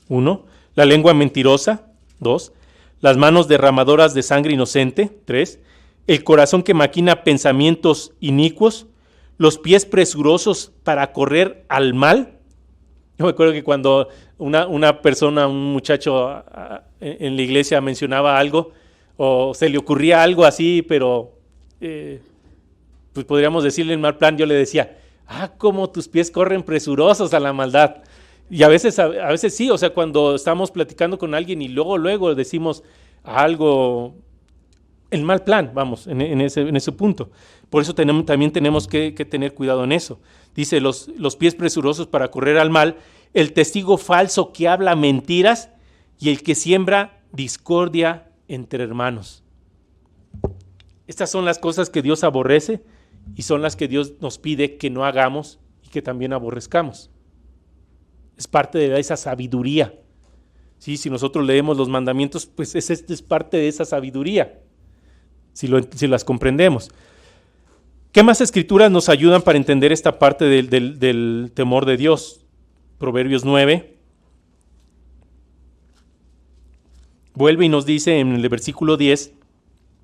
Speaker 1: 1, la lengua mentirosa, 2, las manos derramadoras de sangre inocente, 3, el corazón que maquina pensamientos inicuos, los pies presurosos para correr al mal. Yo me acuerdo que cuando una persona, un muchacho en la iglesia mencionaba algo, o se le ocurría algo así, pero pues podríamos decirle en mal plan, yo le decía: cómo tus pies corren presurosos a la maldad. Y a veces sí, o sea, cuando estamos platicando con alguien y luego decimos algo en mal plan, vamos, en ese punto. Por eso también tenemos que tener cuidado en eso. Dice: los pies presurosos para correr al mal, el testigo falso que habla mentiras y el que siembra discordia entre hermanos. Estas son las cosas que Dios aborrece y son las que Dios nos pide que no hagamos y que también aborrezcamos. Es parte de esa sabiduría. ¿Sí? Si nosotros leemos los mandamientos, pues es parte de esa sabiduría, si las comprendemos. ¿Qué más escrituras nos ayudan para entender esta parte del temor de Dios? Proverbios 9. Vuelve y nos dice en el versículo 10,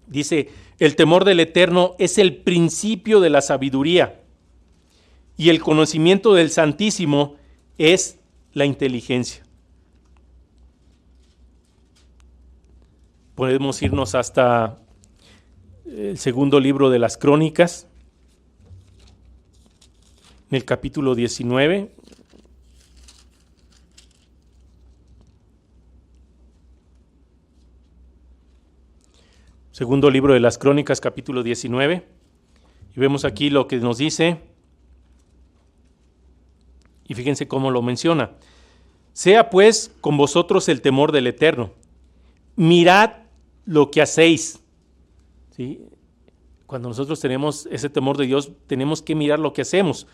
Speaker 1: dice: el temor del Eterno es el principio de la sabiduría, y el conocimiento del Santísimo es la inteligencia. Podemos irnos hasta el segundo libro de las Crónicas, en el capítulo 19. Segundo libro de las Crónicas, capítulo 19. Y vemos aquí lo que nos dice Y fíjense cómo lo menciona. Sea pues con vosotros el temor del Eterno. Mirad lo que hacéis. ¿Sí? Cuando nosotros tenemos ese temor de Dios, tenemos que mirar lo que hacemos.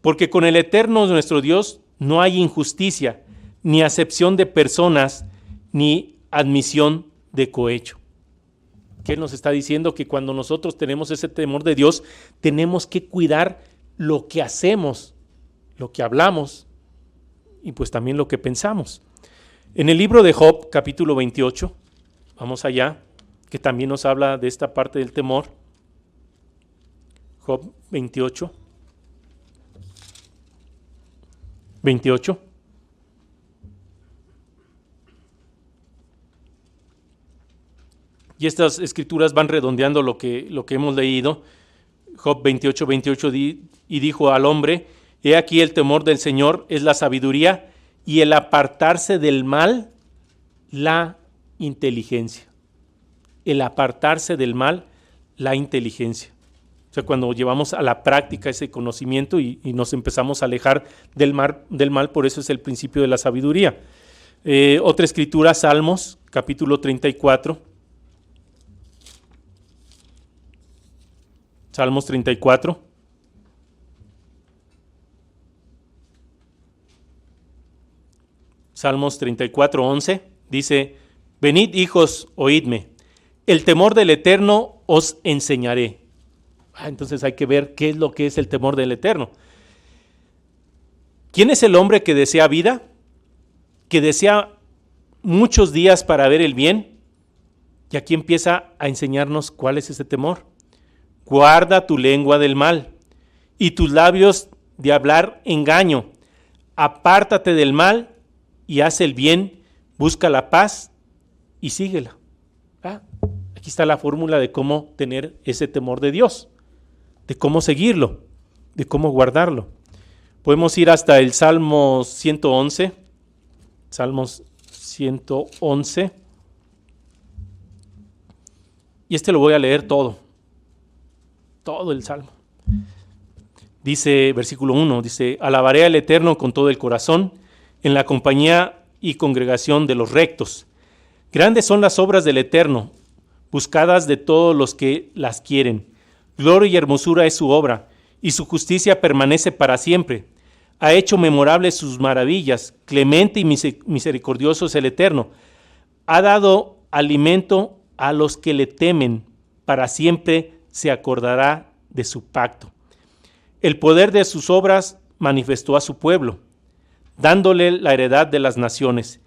Speaker 1: Porque con el Eterno nuestro Dios no hay injusticia, ni acepción de personas, ni admisión de cohecho. ¿Qué nos está diciendo? Que cuando nosotros tenemos ese temor de Dios, tenemos que cuidar lo que hacemos, lo que hablamos y pues también lo que pensamos. En el libro de Job, capítulo 28, vamos allá, que también nos habla de esta parte del temor. Job 28. Y estas escrituras van redondeando lo que hemos leído. Job 28, y dijo al hombre: he aquí el temor del Señor es la sabiduría, y el apartarse del mal, la inteligencia. El apartarse del mal, la inteligencia. O sea, cuando llevamos a la práctica ese conocimiento y nos empezamos a alejar del mal, por eso es el principio de la sabiduría. Otra escritura, Salmos, capítulo 34. Salmos 34. Salmos 34, 11, dice: venid, hijos, oídme, el temor del Eterno os enseñaré. Entonces hay que ver qué es lo que es el temor del Eterno. ¿Quién es el hombre que desea vida? Que desea muchos días para ver el bien. Y aquí empieza a enseñarnos cuál es ese temor. Guarda tu lengua del mal y tus labios de hablar engaño. Apártate del mal y haz el bien, busca la paz y síguela. Aquí está la fórmula de cómo tener ese temor de Dios, de cómo seguirlo, de cómo guardarlo. Podemos ir hasta el Salmo 111. Salmos 111. Y lo voy a leer todo el Salmo. Dice, versículo 1, dice: alabaré al Eterno con todo el corazón, en la compañía y congregación de los rectos. Grandes son las obras del Eterno, buscadas de todos los que las quieren. Gloria y hermosura es su obra, y su justicia permanece para siempre. Ha hecho memorables sus maravillas, clemente y misericordioso es el Eterno. Ha dado alimento a los que le temen, para siempre se acordará de su pacto. El poder de sus obras manifestó a su pueblo, dándole la heredad de las naciones,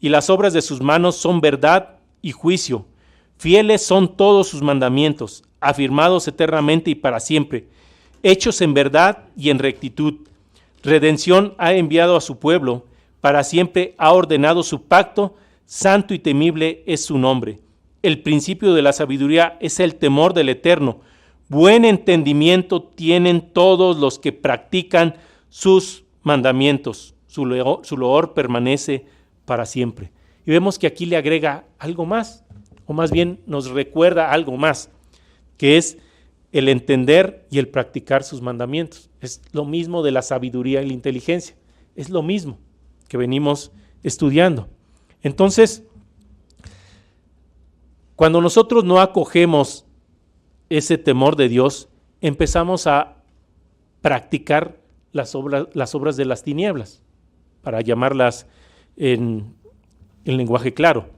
Speaker 1: y las obras de sus manos son verdad y juicio. Fieles son todos sus mandamientos, afirmados eternamente y para siempre, hechos en verdad y en rectitud. Redención ha enviado a su pueblo, para siempre ha ordenado su pacto, santo y temible es su nombre. El principio de la sabiduría es el temor del Eterno. Buen entendimiento tienen todos los que practican sus mandamientos. Su loor permanece para siempre. Y vemos que aquí le agrega algo más, o más bien nos recuerda algo más, que es el entender y el practicar sus mandamientos. Es lo mismo de la sabiduría y la inteligencia. Es lo mismo que venimos estudiando. Entonces, cuando nosotros no acogemos ese temor de Dios, empezamos a practicar las obras de las tinieblas, para llamarlas en lenguaje claro.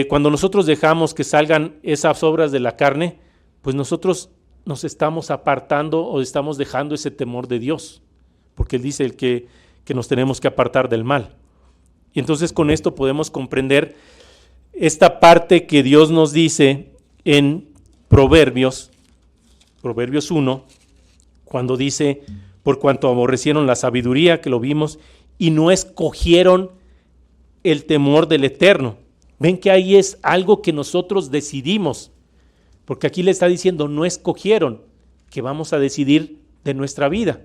Speaker 1: Cuando nosotros dejamos que salgan esas obras de la carne, pues nosotros nos estamos apartando o estamos dejando ese temor de Dios, porque Él dice que nos tenemos que apartar del mal. Y entonces con esto podemos comprender esta parte que Dios nos dice en Proverbios 1, cuando dice: por cuanto aborrecieron la sabiduría, que lo vimos, y no escogieron el temor del Eterno. Ven que ahí es algo que nosotros decidimos, porque aquí le está diciendo: no escogieron, que vamos a decidir de nuestra vida,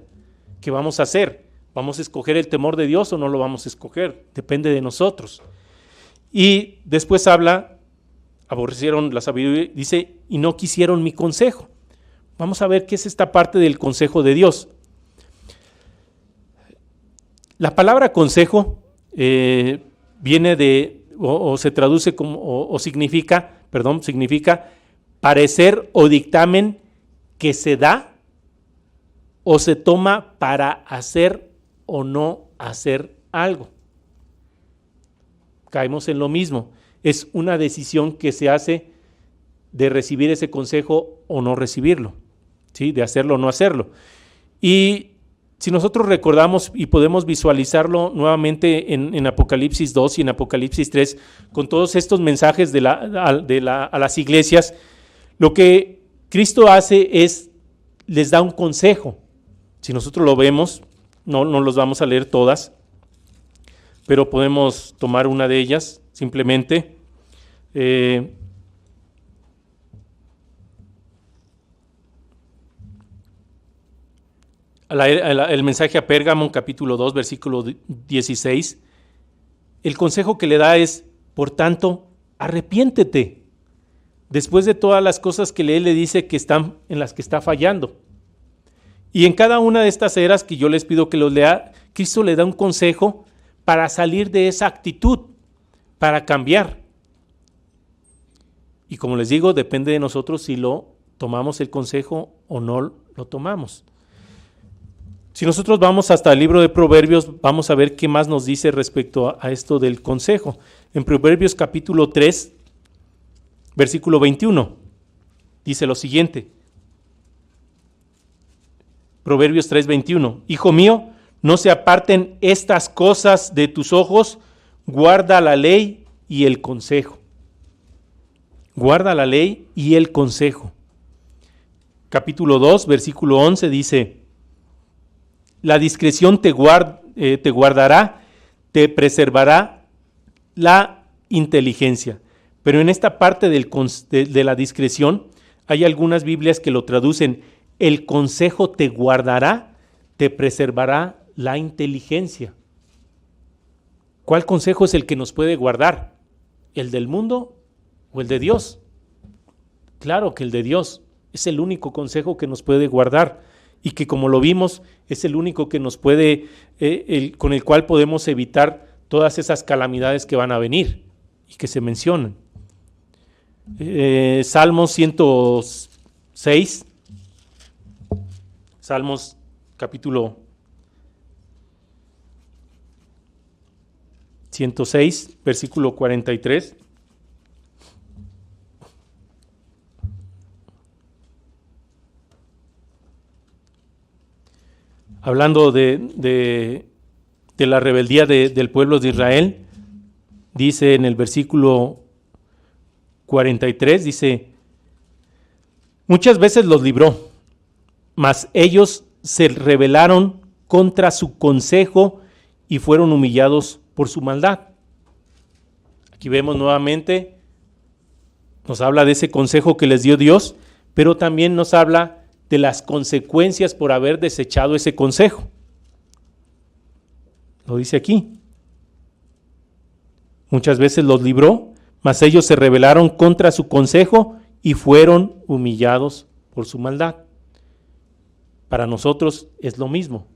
Speaker 1: qué vamos a hacer. ¿Vamos a escoger el temor de Dios o no lo vamos a escoger? Depende de nosotros. Y después habla, aborrecieron la sabiduría, dice: y no quisieron mi consejo. Vamos a ver qué es esta parte del consejo de Dios. La palabra consejo viene de, o se traduce como, significa parecer o dictamen que se da o se toma para hacer o no hacer algo. Caemos en lo mismo. Es una decisión que se hace de recibir ese consejo o no recibirlo, ¿sí? De hacerlo o no hacerlo. Y si nosotros recordamos y podemos visualizarlo nuevamente en Apocalipsis 2 y en Apocalipsis 3, con todos estos mensajes a las iglesias, lo que Cristo hace es, les da un consejo. Si nosotros lo vemos, no los vamos a leer todas, pero podemos tomar una de ellas simplemente. El mensaje a Pérgamo, capítulo 2, versículo 16, el consejo que le da es, por tanto, arrepiéntete, después de todas las cosas que él le dice que están, en las que está fallando. Y en cada una de estas eras que yo les pido que los lea, Cristo le da un consejo para salir de esa actitud, para cambiar. Y como les digo, depende de nosotros si lo tomamos el consejo o no lo tomamos. Si nosotros vamos hasta el libro de Proverbios, vamos a ver qué más nos dice respecto a esto del consejo. En Proverbios capítulo 3, versículo 21, dice lo siguiente. Proverbios 3, 21. Hijo mío, no se aparten estas cosas de tus ojos, guarda la ley y el consejo. Guarda la ley y el consejo. Capítulo 2, versículo 11 dice, la discreción te guardará, te preservará la inteligencia. Pero en esta parte de la discreción, hay algunas Biblias que lo traducen, el consejo te guardará, te preservará la inteligencia. ¿Cuál consejo es el que nos puede guardar? ¿El del mundo o el de Dios? Claro que el de Dios es el único consejo que nos puede guardar y que, como lo vimos, es el único que nos puede, con el cual podemos evitar todas esas calamidades que van a venir y que se mencionan. Salmos 106, Salmos capítulo 106, versículo 43. Hablando de la rebeldía del pueblo de Israel, dice en el versículo 43, dice, muchas veces los libró, mas ellos se rebelaron contra su consejo y fueron humillados por su maldad. Aquí vemos nuevamente, nos habla de ese consejo que les dio Dios, pero también nos habla de las consecuencias por haber desechado ese consejo. Lo dice aquí. Muchas veces los libró, mas ellos se rebelaron contra su consejo y fueron humillados por su maldad. Para nosotros es lo mismo.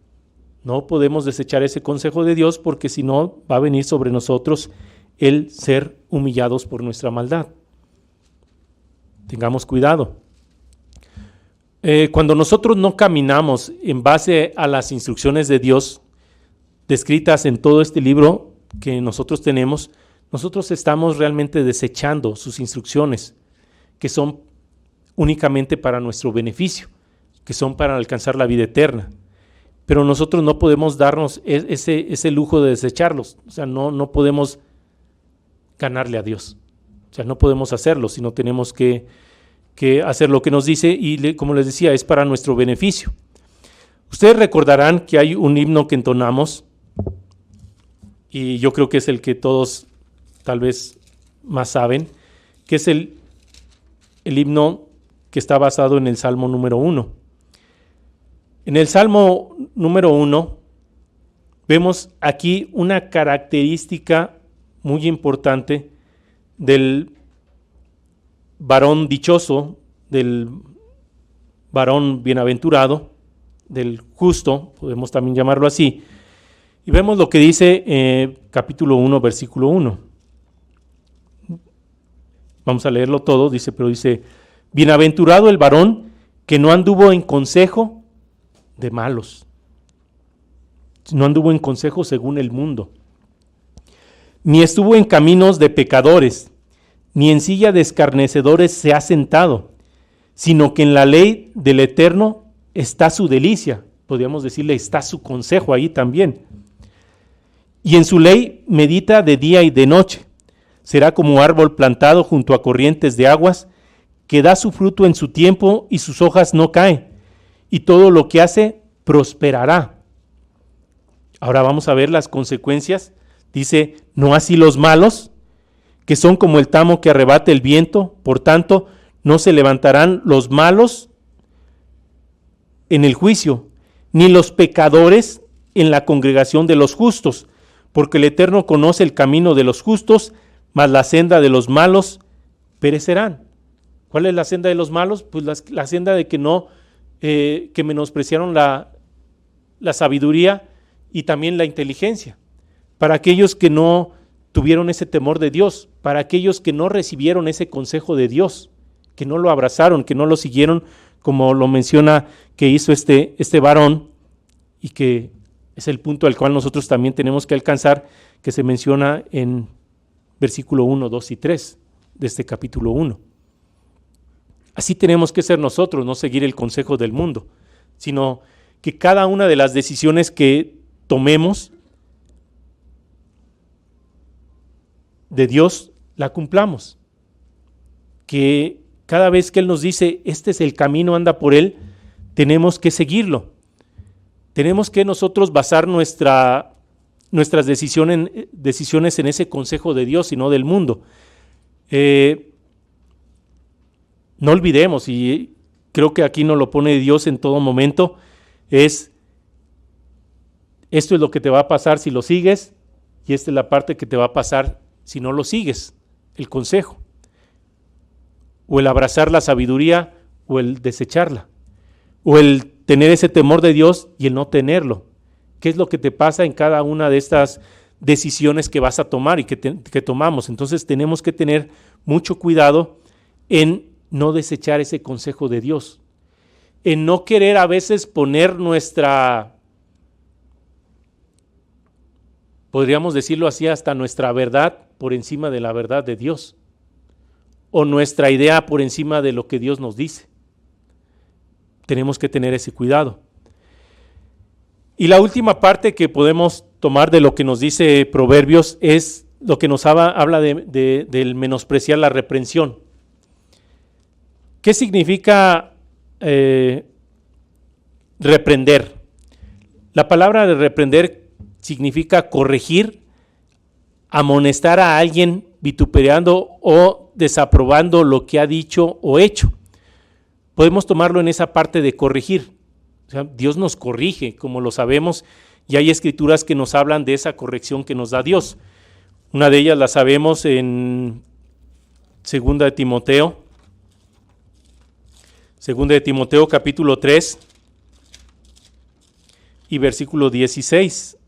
Speaker 1: No podemos desechar ese consejo de Dios porque si no va a venir sobre nosotros el ser humillados por nuestra maldad. Tengamos cuidado. Cuando nosotros no caminamos en base a las instrucciones de Dios descritas en todo este libro que nosotros tenemos, nosotros estamos realmente desechando sus instrucciones, que son únicamente para nuestro beneficio, que son para alcanzar la vida eterna. Pero nosotros no podemos darnos ese lujo de desecharlos, o sea, no podemos ganarle a Dios, o sea, no podemos hacerlo, sino tenemos que hacer lo que nos dice y como les decía, es para nuestro beneficio. Ustedes recordarán que hay un himno que entonamos y yo creo que es el que todos tal vez más saben, que es el himno que está basado en el Salmo número 1. En el Salmo número 1 vemos aquí una característica muy importante del varón dichoso, del varón bienaventurado, del justo, podemos también llamarlo así. Y vemos lo que dice capítulo 1, versículo 1. Vamos a leerlo todo, pero dice, bienaventurado el varón que no anduvo en consejo de malos, no anduvo en consejo según el mundo, ni estuvo en caminos de pecadores, ni en silla de escarnecedores se ha sentado, sino que en la ley del Eterno está su delicia, podríamos decirle, está su consejo ahí también. Y en su ley medita de día y de noche. Será como árbol plantado junto a corrientes de aguas, que da su fruto en su tiempo y sus hojas no caen, y todo lo que hace prosperará. Ahora vamos a ver las consecuencias. Dice, no así los malos, que son como el tamo que arrebata el viento, por tanto, no se levantarán los malos en el juicio, ni los pecadores en la congregación de los justos, porque el Eterno conoce el camino de los justos, mas la senda de los malos perecerán. ¿Cuál es la senda de los malos? Pues la senda de que menospreciaron la sabiduría y también la inteligencia. Para aquellos que no tuvieron ese temor de Dios, para aquellos que no recibieron ese consejo de Dios, que no lo abrazaron, que no lo siguieron, como lo menciona que hizo este varón, y que es el punto al cual nosotros también tenemos que alcanzar, que se menciona en versículo 1, 2 y 3 de este capítulo 1. Así tenemos que ser nosotros, no seguir el consejo del mundo, sino que cada una de las decisiones que tomemos de Dios la cumplamos. Que cada vez que Él nos dice, este es el camino, anda por él, tenemos que seguirlo. Tenemos que nosotros basar nuestras decisiones en ese consejo de Dios y no del mundo. No olvidemos, y creo que aquí nos lo pone Dios en todo momento, esto es lo que te va a pasar si lo sigues, y esta es la parte que te va a pasar si no lo sigues, el consejo, o el abrazar la sabiduría, o el desecharla, o el tener ese temor de Dios y el no tenerlo. ¿Qué es lo que te pasa en cada una de estas decisiones que vas a tomar y que tomamos? Entonces tenemos que tener mucho cuidado en no desechar ese consejo de Dios, en no querer a veces poner podríamos decirlo así, hasta nuestra verdad por encima de la verdad de Dios, o nuestra idea por encima de lo que Dios nos dice. Tenemos que tener ese cuidado. Y la última parte que podemos tomar de lo que nos dice Proverbios es lo que nos habla del menospreciar la reprensión. ¿Qué significa reprender? La palabra de reprender significa corregir, amonestar a alguien vituperando o desaprobando lo que ha dicho o hecho. Podemos tomarlo en esa parte de corregir. O sea, Dios nos corrige, como lo sabemos, y hay escrituras que nos hablan de esa corrección que nos da Dios. Una de ellas la sabemos en 2 de Timoteo. 2 de Timoteo capítulo 3 y versículo 16.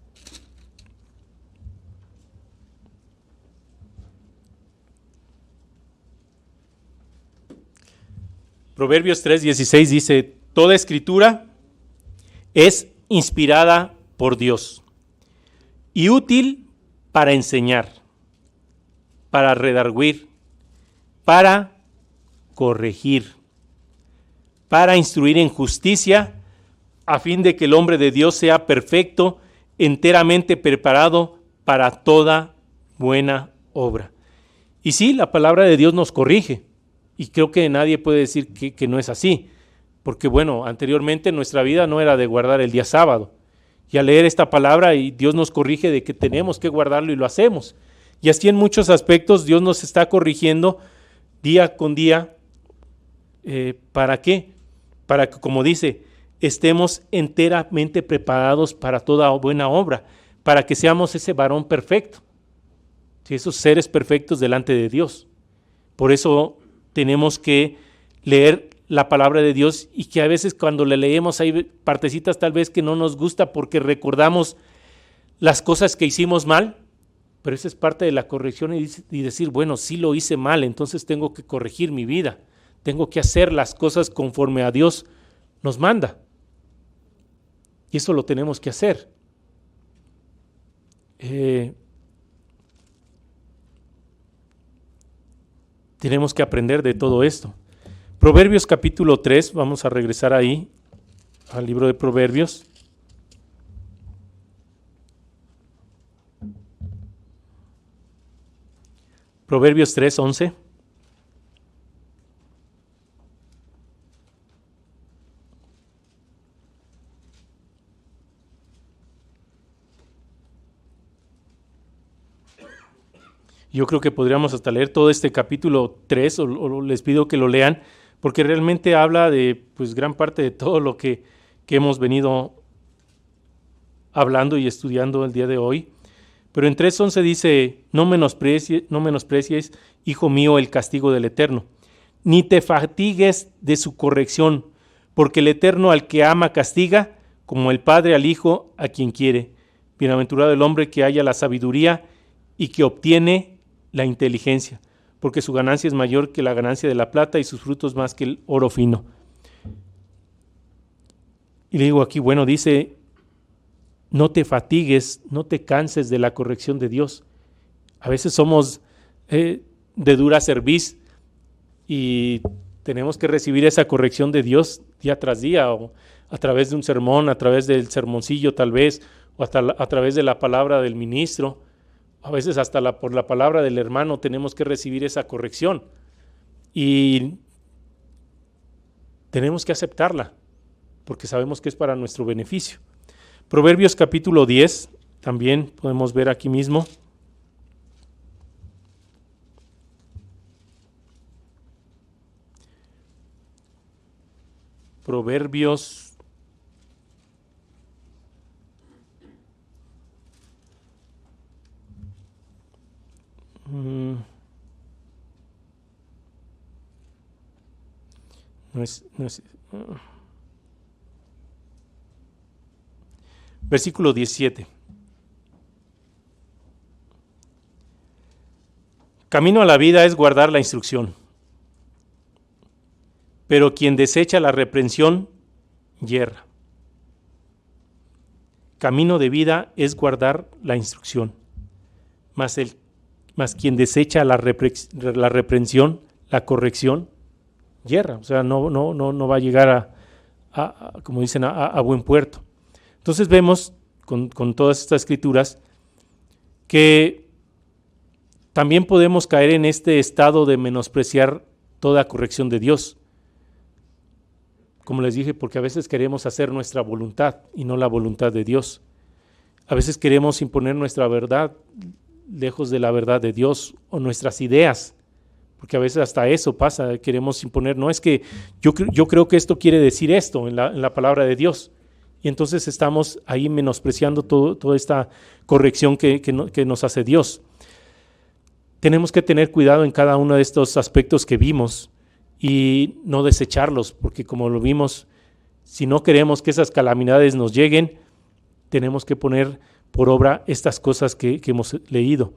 Speaker 1: Proverbios 3:16 dice, toda escritura es inspirada por Dios y útil para enseñar, para redarguir, para corregir, para instruir en justicia, a fin de que el hombre de Dios sea perfecto, enteramente preparado para toda buena obra. Y sí, la palabra de Dios nos corrige, y creo que nadie puede decir que no es así, porque bueno, anteriormente nuestra vida no era de guardar el día sábado, y al leer esta palabra y Dios nos corrige de que tenemos que guardarlo y lo hacemos, y así en muchos aspectos Dios nos está corrigiendo día con día. ¿Para qué? Para que, como dice, estemos enteramente preparados para toda buena obra, para que seamos ese varón perfecto, esos seres perfectos delante de Dios. Por eso tenemos que leer la palabra de Dios, y que a veces cuando le leemos hay partecitas tal vez que no nos gusta porque recordamos las cosas que hicimos mal, pero esa es parte de la corrección y decir, bueno, sí lo hice mal, entonces tengo que corregir mi vida, tengo que hacer las cosas conforme a Dios nos manda. Y eso lo tenemos que hacer. Tenemos que aprender de todo esto. Proverbios capítulo 3, vamos a regresar ahí, al libro de Proverbios. Proverbios 3, 11. Yo creo que podríamos hasta leer todo este capítulo 3, o les pido que lo lean, porque realmente habla de pues gran parte de todo lo que hemos venido hablando y estudiando el día de hoy. Pero en 3:11 dice, no menosprecies, hijo mío, el castigo del Eterno, ni te fatigues de su corrección, porque el Eterno al que ama castiga, como el Padre al Hijo a quien quiere. Bienaventurado el hombre que haya la sabiduría y que obtiene la inteligencia, porque su ganancia es mayor que la ganancia de la plata y sus frutos más que el oro fino. Y le digo aquí, bueno, dice, no te fatigues, no te canses de la corrección de Dios. A veces somos de dura cerviz y tenemos que recibir esa corrección de Dios día tras día, o a través de un sermón, a través del sermoncillo tal vez, o hasta a través de la palabra del ministro. A veces hasta por la palabra del hermano tenemos que recibir esa corrección y tenemos que aceptarla porque sabemos que es para nuestro beneficio. Proverbios capítulo 10, también podemos ver aquí mismo. Proverbios versículo 17. Camino a la vida es guardar la instrucción, pero quien desecha la reprensión, yerra. Camino de vida es guardar la instrucción, mas quien desecha la reprensión, la corrección, yerra. O sea, no va a llegar como dicen, a buen puerto. Entonces vemos con todas estas escrituras que también podemos caer en este estado de menospreciar toda corrección de Dios. Como les dije, porque a veces queremos hacer nuestra voluntad y no la voluntad de Dios. A veces queremos imponer nuestra verdad lejos de la verdad de Dios, o nuestras ideas, porque a veces hasta eso pasa, queremos imponer, no es que yo creo que esto quiere decir esto en la palabra de Dios, y entonces estamos ahí menospreciando toda esta corrección que nos hace Dios. Tenemos que tener cuidado en cada uno de estos aspectos que vimos y no desecharlos, porque como lo vimos, si no queremos que esas calamidades nos lleguen, tenemos que poner por obra estas cosas que hemos leído.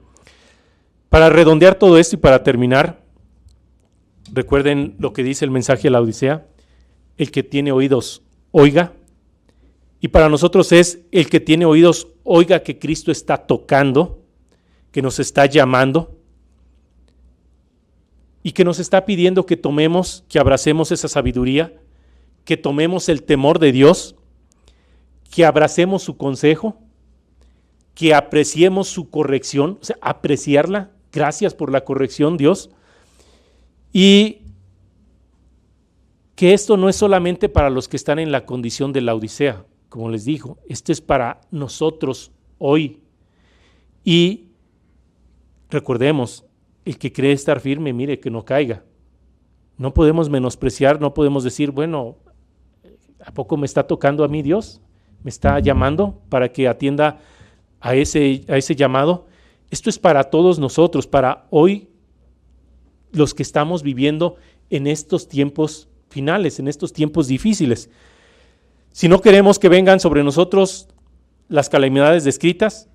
Speaker 1: Para redondear todo esto y para terminar, recuerden lo que dice el mensaje a la Odisea: el que tiene oídos, oiga. Y para nosotros es: el que tiene oídos, oiga que Cristo está tocando, que nos está llamando y que nos está pidiendo que tomemos, que abracemos esa sabiduría, que tomemos el temor de Dios, que abracemos su consejo, que apreciemos su corrección, o sea, apreciarla. Gracias por la corrección, Dios. Y que esto no es solamente para los que están en la condición de la Odisea, como les digo, esto es para nosotros hoy. Y recordemos, el que cree estar firme, mire que no caiga. No podemos menospreciar, no podemos decir, bueno, ¿a poco me está tocando a mí Dios? ¿Me está llamando para que atienda a ese llamado? Esto es para todos nosotros, para hoy, los que estamos viviendo en estos tiempos finales, en estos tiempos difíciles. Si no queremos que vengan sobre nosotros las calamidades descritas,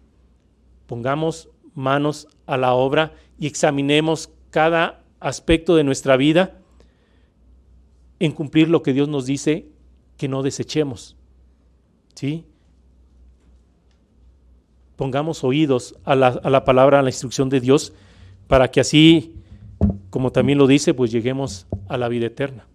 Speaker 1: pongamos manos a la obra y examinemos cada aspecto de nuestra vida en cumplir lo que Dios nos dice que no desechemos, ¿sí? Pongamos oídos a la palabra, a la instrucción de Dios, para que así, como también lo dice, pues lleguemos a la vida eterna.